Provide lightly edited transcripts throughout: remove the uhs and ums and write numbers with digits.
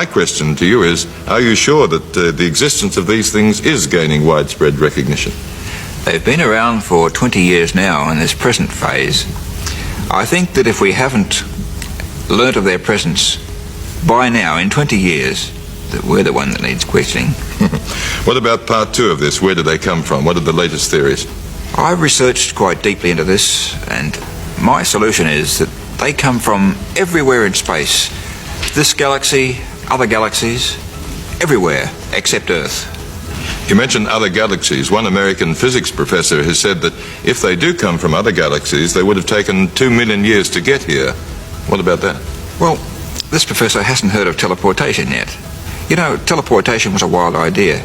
my question to you is, are you sure that the existence of these things is gaining widespread recognition? They've been around for 20 years now in this present phase. I think that if we haven't learnt of their presence by now, in 20 years, that we're the one that needs questioning. What about part two of this? Where do they come from? What are the latest theories? I've researched quite deeply into this, and my solution is that they come from everywhere in space. This galaxy, other galaxies, everywhere except Earth. You mentioned other galaxies. One American physics professor has said that if they do come from other galaxies, they would have taken 2 million years to get here. What about that? Well, this professor hasn't heard of teleportation yet. You know, teleportation was a wild idea,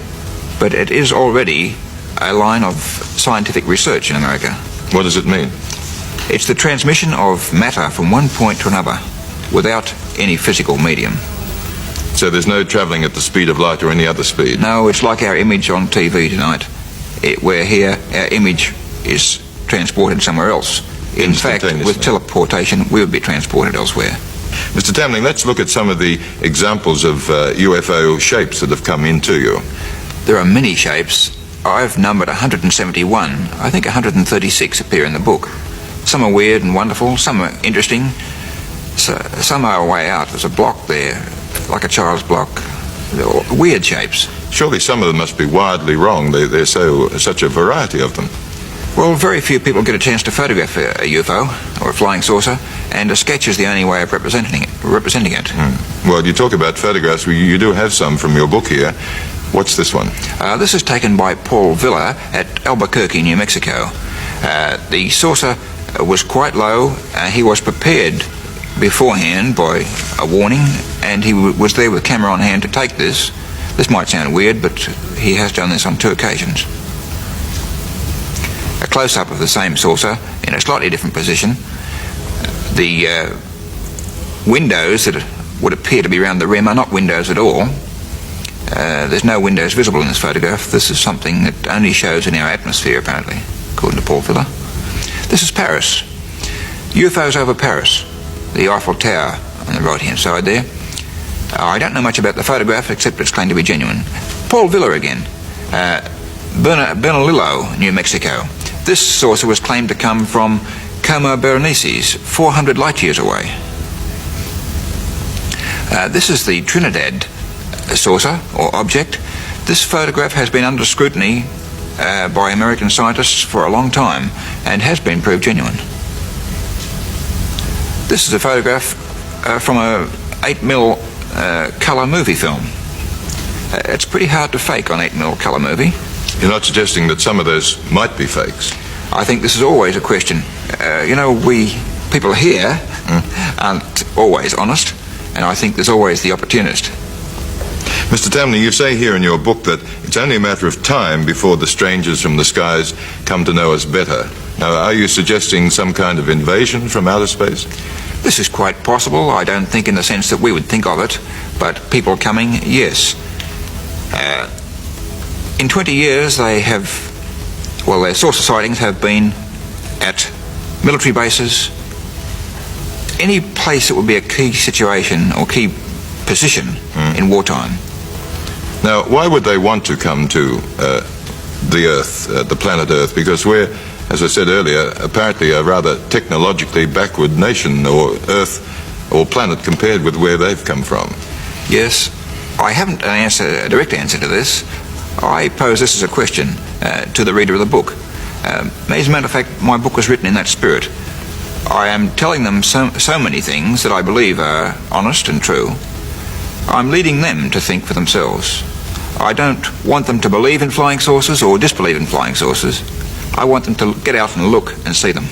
but it is already a line of scientific research in America. What does it mean? It's the transmission of matter from one point to another without any physical medium. So there's no travelling at the speed of light or any other speed? No, it's like our image on TV tonight. Where here, our image is transported somewhere else. In fact, with teleportation, we would be transported elsewhere. Mr. Tamling, let's look at some of the examples of UFO shapes that have come into you. There are many shapes. I've numbered 171. I think 136 appear in the book. Some are weird and wonderful, some are interesting, some are way out. There's a block there, like a child's block. Weird shapes. Surely some of them must be wildly wrong. There's such a variety of them. Well, very few people get a chance to photograph a UFO or a flying saucer, and a sketch is the only way of representing it. Well, you talk about photographs. You do have some from your book here. What's this one? This is taken by Paul Villa at Albuquerque, New Mexico. The saucer was quite low. He was prepared beforehand by a warning, and he was there with camera on hand to take this. This might sound weird, but he has done this on 2 occasions. A close-up of the same saucer in a slightly different position. The windows that would appear to be around the rim are not windows at all. There's no windows visible in this photograph. This is something that only shows in our atmosphere, apparently, according to Paul Villa. This is Paris. UFOs over Paris. The Eiffel Tower on the right-hand side there. I don't know much about the photograph, except it's claimed to be genuine. Paul Villa again. Bernalillo, New Mexico. This saucer was claimed to come from Como Berenices, 400 light years away. This is the Trinidad saucer, or object. This photograph has been under scrutiny by American scientists for a long time and has been proved genuine. This is a photograph from a 8mm colour movie film. It's pretty hard to fake on 8mm colour movie. You're not suggesting that some of those might be fakes? I think this is always a question. We people here aren't always honest, and I think there's always the opportunist. Mr. Tamling, you say here in your book that it's only a matter of time before the strangers from the skies come to know us better. Now, are you suggesting some kind of invasion from outer space? This is quite possible. I don't think in the sense that we would think of it, but people coming, yes. In 20 years, their saucer sightings have been at military bases, any place that would be a key situation or key position in wartime. Now, why would they want to come to the Earth, the planet Earth? Because we're, as I said earlier, apparently a rather technologically backward nation or Earth or planet compared with where they've come from. Yes, I haven't a direct answer to this. I pose this as a question to the reader of the book. As a matter of fact, my book was written in that spirit. I am telling them so many things that I believe are honest and true. I'm leading them to think for themselves. I don't want them to believe in flying saucers or disbelieve in flying saucers. I want them to get out and look and see them.